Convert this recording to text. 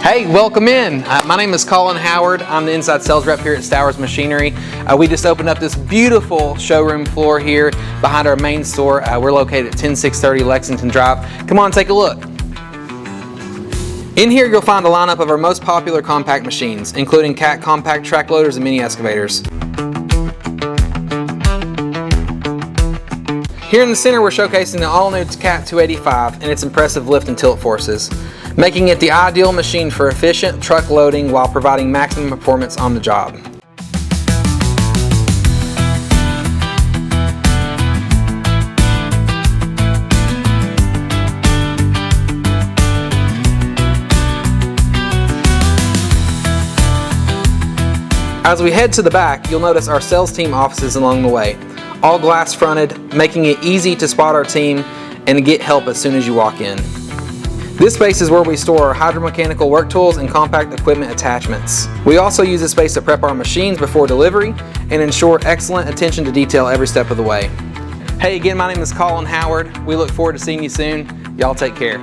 Hey, welcome in. My name is Colin Howard. I'm the inside sales rep here at Stowers Machinery. We just opened up this beautiful showroom floor here behind our main store. We're located at 10630 Lexington Drive. Come on, take a look. In here you'll find a lineup of our most popular compact machines, including Cat compact track loaders and mini excavators. Here in the center we're showcasing the all-new Cat 285 and its impressive lift and tilt forces, making it the ideal machine for efficient truck loading while providing maximum performance on the job. As we head to the back, you'll notice our sales team offices along the way, all glass fronted, making it easy to spot our team and to get help as soon as you walk in. This space is where we store our hydromechanical work tools and compact equipment attachments. We also use this space to prep our machines before delivery and ensure excellent attention to detail every step of the way. Hey, again, my name is Colin Howard. We look forward to seeing you soon. Y'all take care.